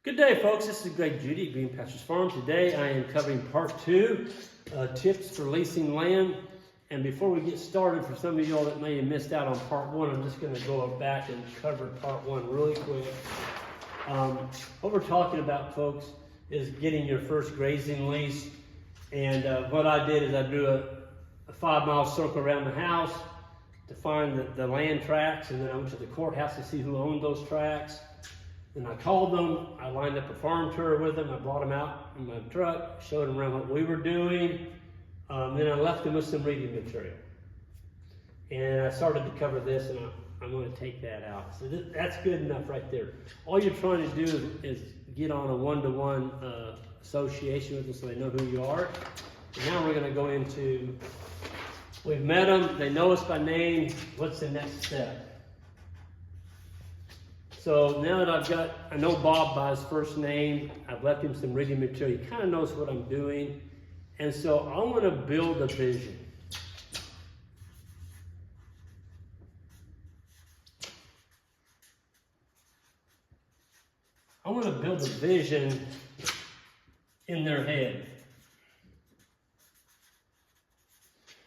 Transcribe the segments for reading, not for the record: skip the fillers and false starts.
Good day, folks. This is Greg Judy at Green Pastures Farm. Today I am covering part 2, tips for leasing land. And before we get started, for some of y'all that may have missed out on part 1, I'm just going to go back and cover part 1 really quick. What we're talking about, folks, is getting your first grazing lease. And what I did is I drew a 5-mile circle around the house to find the land tracts, and then I went to the courthouse to see who owned those tracts. Then I called them, I lined up a farm tour with them, I brought them out in my truck, showed them around what we were doing, then I left them with some reading material. And I started to cover this, and I'm going to take that out. So that's good enough right there. All you're trying to do is get on a one-to-one association with them so they know who you are. And now we're going to go into, we've met them, they know us by name, what's the next step? So now that I know Bob by his first name, I've left him some reading material. He kind of knows what I'm doing. And so I want to build a vision. I want to build a vision in their head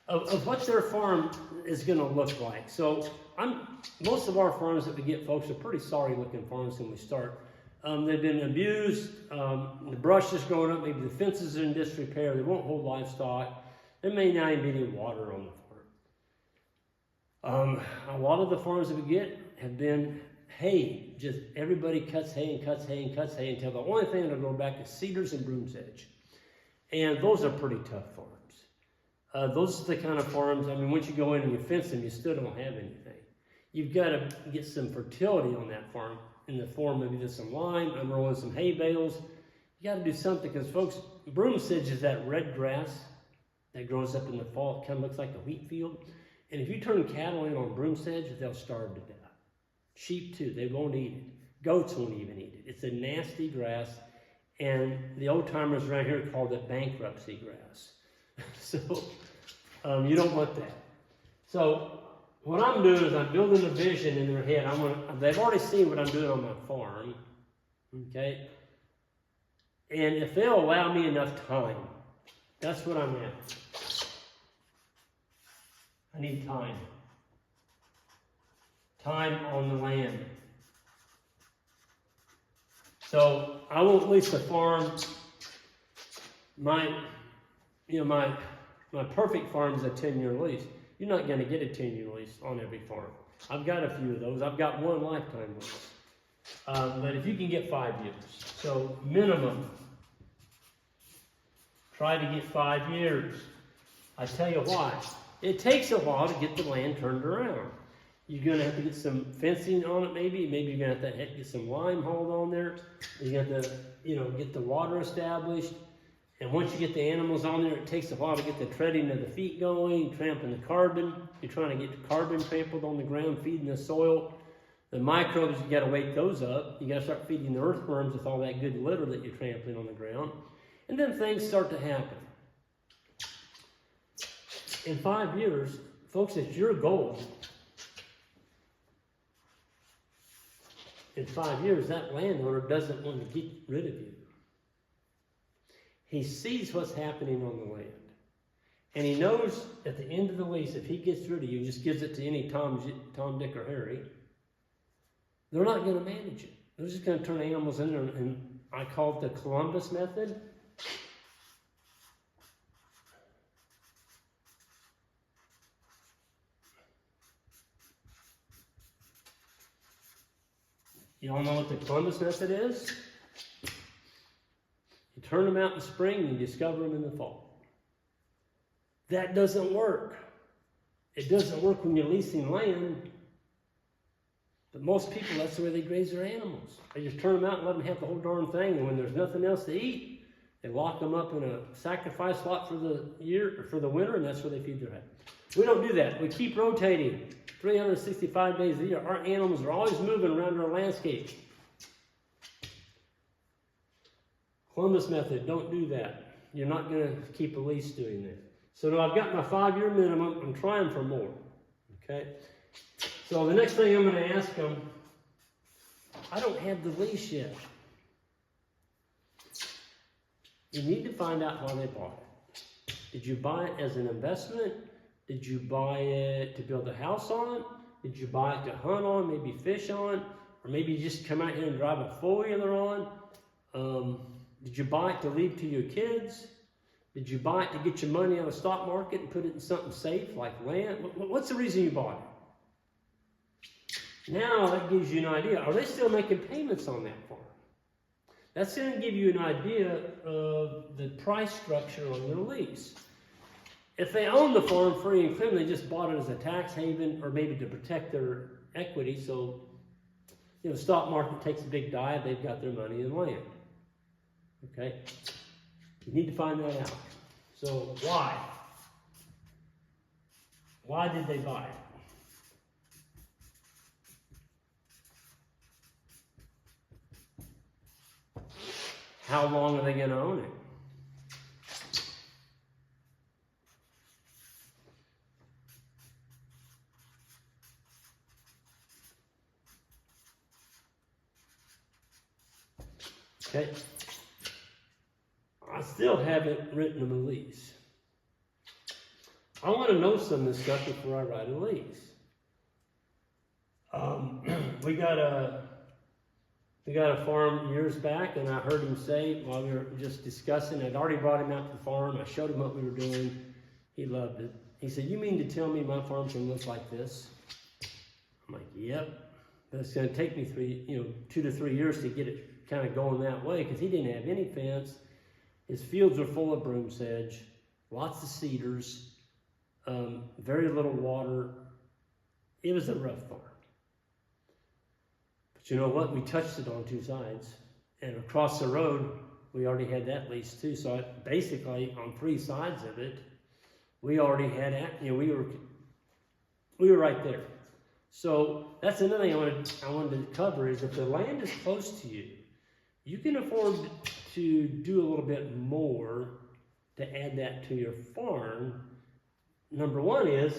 of what their farm is going to look like. So most of our farms that we get, folks, are pretty sorry looking farms when we start. They've been abused, the brush is growing up, maybe the fences are in disrepair, they won't hold livestock, there may not even be any water on the farm. A lot of the farms that we get have been hay, just everybody cuts hay and cuts hay and cuts hay until the only thing that'll grow back is cedars and broom sedge. And those are pretty tough farms. Those are the kind of farms, I mean, once you go in and you fence them, you still don't have anything. You've got to get some fertility on that farm in the form of either some lime, I'm rolling some hay bales. You got to do something because, folks, broom sedge is that red grass that grows up in the fall. It kind of looks like a wheat field. And if you turn cattle in on broom sedge, they'll starve to death. Sheep, too, they won't eat it. Goats won't even eat it. It's a nasty grass. And the old timers around here called it bankruptcy grass. So you don't want that. So what I'm doing is I'm building a vision in their head. They've already seen what I'm doing on my farm, okay? And if they'll allow me enough time, that's what I'm at. I need time. Time on the land. So I won't lease the farm. My perfect farm is a 10-year lease. You're not going to get a 10-year lease on every farm. I've got a few of those. I've got one lifetime lease. But if you can get 5 years, so minimum, try to get 5 years. I tell you why. It takes a while to get the land turned around. You're going to have to get some fencing on it maybe. Maybe you're going to have to get some lime hauled on there. You're going to have to, get the water established. And once you get the animals on there, it takes a while to get the treading of the feet going, trampling the carbon. You're trying to get the carbon trampled on the ground, feeding the soil. The microbes, you got to wake those up. You got to start feeding the earthworms with all that good litter that you're trampling on the ground. And then things start to happen. In 5 years, folks, it's your goal. In 5 years, that landowner doesn't want to get rid of you. He sees what's happening on the land. And he knows at the end of the lease, if he gets rid of you, just gives it to any Tom, Dick, or Harry, they're not going to manage it. They're just going to turn animals in there, and I call it the Columbus method. You all know what the Columbus method is? You turn them out in the spring and you discover them in the fall. That doesn't work. It doesn't work when you're leasing land. But most people, that's the way they graze their animals. They just turn them out and let them have the whole darn thing. And when there's nothing else to eat, they lock them up in a sacrifice lot for the year, or for the winter, and that's where they feed their head. We don't do that. We keep rotating 365 days a year. Our animals are always moving around our landscape. Columbus method, don't do that. You're not going to keep a lease doing that. So now I've got my 5-year minimum. I'm trying for more. Okay? So the next thing I'm going to ask them, I don't have the lease yet. You need to find out why they bought it. Did you buy it as an investment? Did you buy it to build a house on? Did you buy it to hunt on, maybe fish on? Or maybe you just come out here and drive a four-wheeler on? Did you buy it to leave to your kids? Did you buy it to get your money out of the stock market and put it in something safe like land? What's the reason you bought it? Now that gives you an idea. Are they still making payments on that farm? That's going to give you an idea of the price structure on your lease. If they own the farm free and clear, they just bought it as a tax haven or maybe to protect their equity. So, the stock market takes a big dive, they've got their money in land. Okay? You need to find that out. So, why? Why did they buy it? How long are they going to own it? Okay. I still haven't written them a lease. I want to know some of this stuff before I write a lease. We got a farm years back, and I heard him say while we were just discussing, I'd already brought him out to the farm. I showed him what we were doing. He loved it. He said, "You mean to tell me my farm can look like this?" I'm like, "Yep." But it's going to take me 2 to 3 years to get it kind of going that way, because he didn't have any fence. His fields were full of broom sedge, lots of cedars, very little water. It was a rough farm. But you know what? We touched it on 2 sides. And across the road, we already had that lease too. So basically, on 3 sides of it, we already had, we were right there. So that's another thing I wanted to cover is if the land is close to you, you can afford to do a little bit more to add that to your farm. Number one is,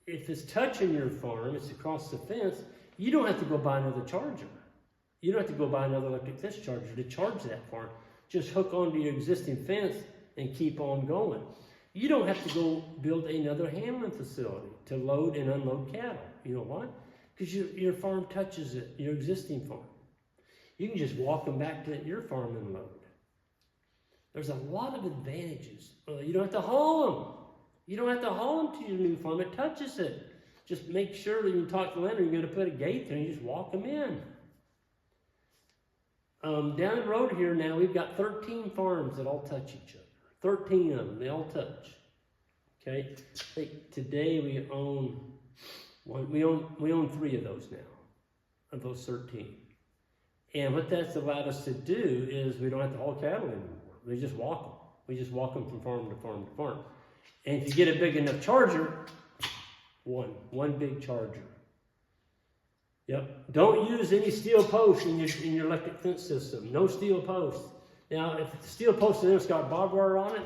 if it's touching your farm, it's across the fence, you don't have to go buy another charger. You don't have to go buy another electric fence charger to charge that farm. Just hook onto your existing fence and keep on going. You don't have to go build another handling facility to load and unload cattle. You know why? Because your farm touches it, your existing farm. You can just walk them back to your farm and load. There's a lot of advantages. You don't have to haul them. You don't have to haul them to your new farm. It touches it. Just make sure that you talk to the landlord, you're going to put a gate there and you just walk them in. Down the road here now, we've got 13 farms that all touch each other. 13 of them, they all touch. Okay? I think today we own 3 of those now, of those 13. And what that's allowed us to do is we don't have to haul cattle anymore. We just walk them. We just walk them from farm to farm to farm. And if you get a big enough charger, one big charger. Yep. Don't use any steel posts in your electric fence system. No steel posts. Now, if the steel post has got barbed wire on it,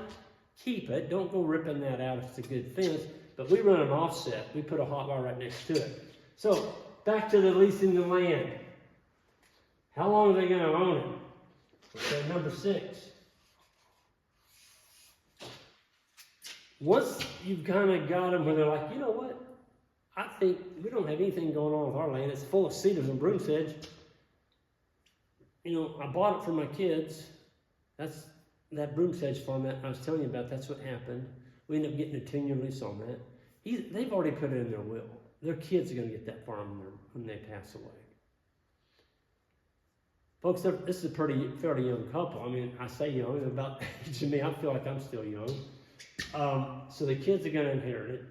keep it. Don't go ripping that out if it's a good fence. But we run an offset. We put a hot wire right next to it. So, back to the leasing the land. How long are they going to own it? Okay, number 6. Once you've kind of got them where they're like, you know what? I think we don't have anything going on with our land. It's full of cedars and broom sedge. I bought it for my kids. That's that broom sedge farm that I was telling you about. That's what happened. We ended up getting a 10-year lease on that. They've already put it in their will. Their kids are going to get that farm when they pass away. Folks, this is a fairly young couple. I mean, I say young, about the age of me. I feel like I'm still young. So the kids are going to inherit it.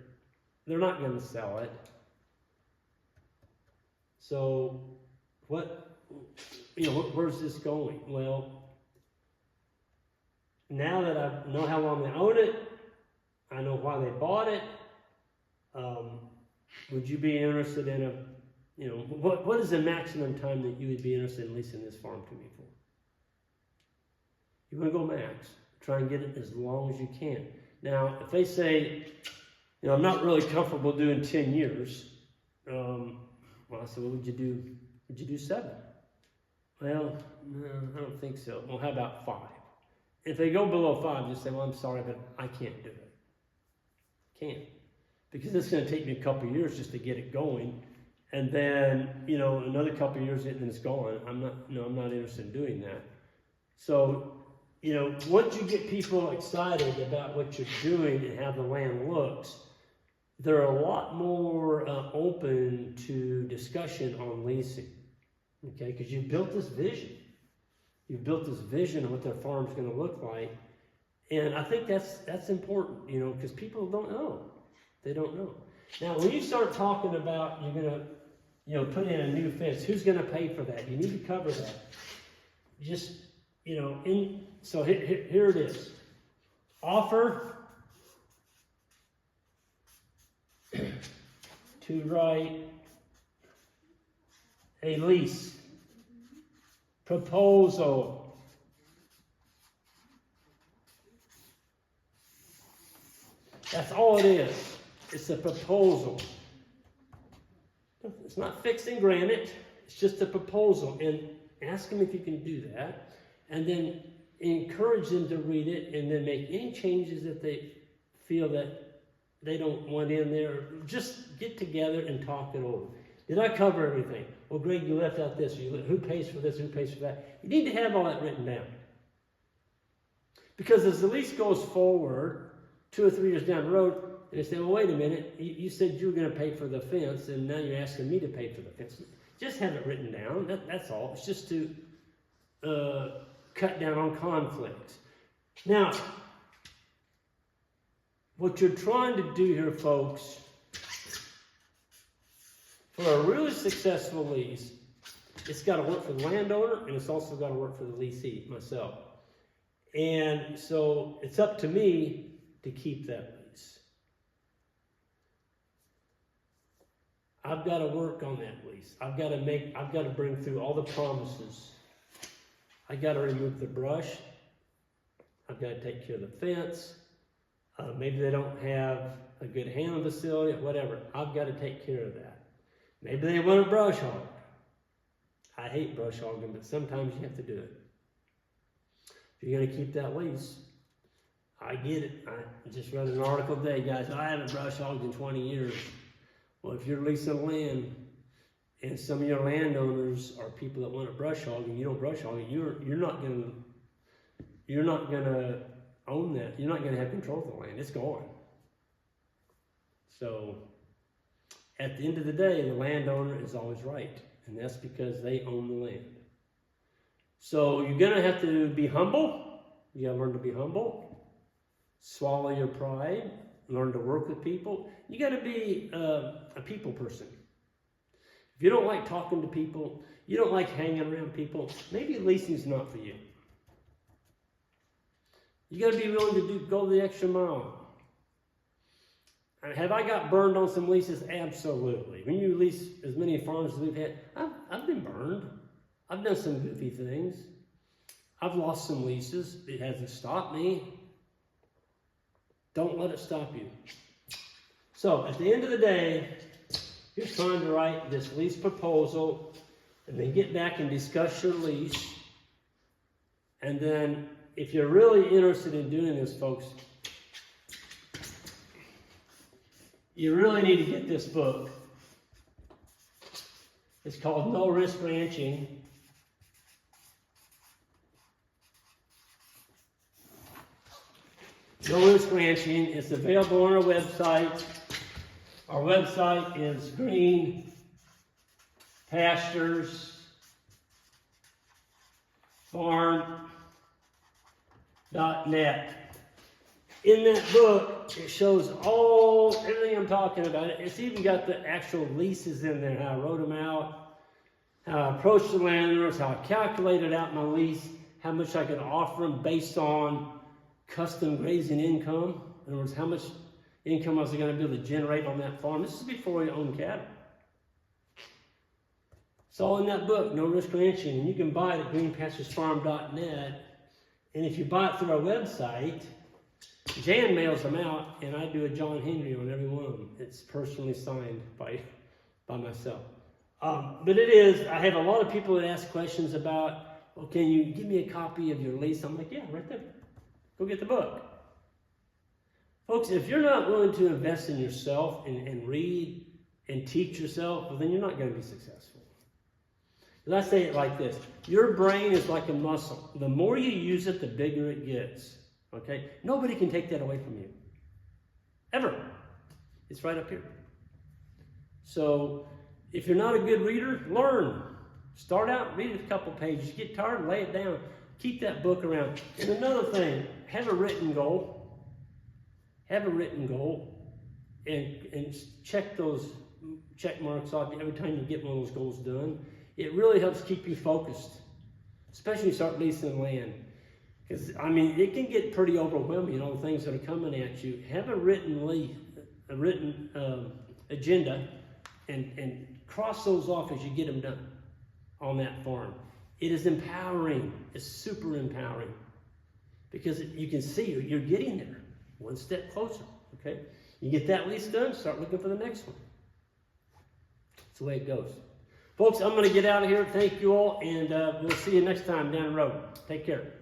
They're not going to sell it. So, where's this going? Well, now that I know how long they own it, I know why they bought it. Would you be interested in what is the maximum time that you would be interested in leasing this farm to me for? You want to go max. Try and get it as long as you can. Now, if they say, I'm not really comfortable doing 10 years, I said, well, would you do 7? Well, no, I don't think so. Well, how about 5? If they go below 5, just say, well, I'm sorry, but I can't do it. Can't. Because it's going to take me a couple of years just to get it going. And then, another couple of years and then it's gone. I'm not interested in doing that. So, once you get people excited about what you're doing and how the land looks, they're a lot more open to discussion on leasing. Okay, because you've built this vision. You've built this vision of what their farm's going to look like. And I think that's important, because people don't know. They don't know. Now, when you start talking about you're going to, put in a new fence, who's going to pay for that? You need to cover that. Just, so here it is. Offer to write a lease. Proposal. That's all it is. It's a proposal. It's not fixed in granite. It's just a proposal. And ask them if you can do that. And then encourage them to read it and then make any changes that they feel that they don't want in there. Just get together and talk it over. Did I cover everything? Well, Greg, you left out this. Who pays for this? Who pays for that? You need to have all that written down. Because as the lease goes forward, 2 or 3 years down the road, and they say, well, wait a minute, you said you were going to pay for the fence, and now you're asking me to pay for the fence. Just have it written down. That's all. It's just to cut down on conflicts. Now, what you're trying to do here, folks, for a really successful lease, it's got to work for the landowner, and it's also got to work for the leasee, myself. And so it's up to me to keep that lease. I've got to work on that lease. I've got to bring through all the promises. I've got to remove the brush. I've got to take care of the fence. Maybe they don't have a good handling facility, whatever. I've got to take care of that. Maybe they want a brush hog. I hate brush hogging, but sometimes you have to do it. If you're going to keep that lease, I get it. I just read an article today, guys. I haven't brush hogged in 20 years. Well, if you're leasing land and some of your landowners are people that want to brush hog and you don't brush hog it, you're not going to own that. You're not going to have control of the land. It's gone. So at the end of the day, the landowner is always right, and that's because they own the land. So you're going to have to be humble. You got to learn to be humble. Swallow your pride. Learn to work with people. You got to be a people person. If you don't like talking to people, you don't like hanging around people, maybe leasing's not for you. You got to be willing to go the extra mile. Have I got burned on some leases? Absolutely. When you lease as many farms as we've had, I've been burned. I've done some goofy things. I've lost some leases. It hasn't stopped me. Don't let it stop you. So at the end of the day, you're trying to write this lease proposal and then get back and discuss your lease. And then if you're really interested in doing this, folks, you really need to get this book. It's called No Risk Ranching. No Risk Ranching. It's available on our website. Our website is Green Pastures Farm.net. In that book, it shows everything I'm talking about. It's even got the actual leases in there, how I wrote them out, how I approached the landowners, how I calculated out my lease, how much I could offer them based on custom grazing income. In other words, how much income I was going to be able to generate on that farm. This is before you own cattle. It's all in that book, No Risk Ranching, and you can buy it at greenpasturesfarm.net. And if you buy it through our website, Jan mails them out, and I do a John Henry on every one of them. It's personally signed by myself. But it is, I have a lot of people that ask questions about, well, can you give me a copy of your lease? I'm like, yeah, right there. Go get the book. Folks, if you're not willing to invest in yourself and read and teach yourself, well, then you're not going to be successful. Let's say it like this. Your brain is like a muscle. The more you use it, the bigger it gets. Okay? Nobody can take that away from you. Ever. It's right up here. So, if you're not a good reader, learn. Start out, read a couple pages. Get tired, lay it down. Keep that book around. And another thing, have a written goal. Have a written goal. And check those check marks off every time you get one of those goals done. It really helps keep you focused, especially when you start leasing land. Because, I mean, it can get pretty overwhelming, the things that are coming at you. Have a written agenda and cross those off as you get them done on that farm. It is empowering. It's super empowering. Because you can see you're getting there, one step closer, okay? You get that lease done, start looking for the next one. That's the way it goes. Folks, I'm going to get out of here. Thank you all, and we'll see you next time down the road. Take care.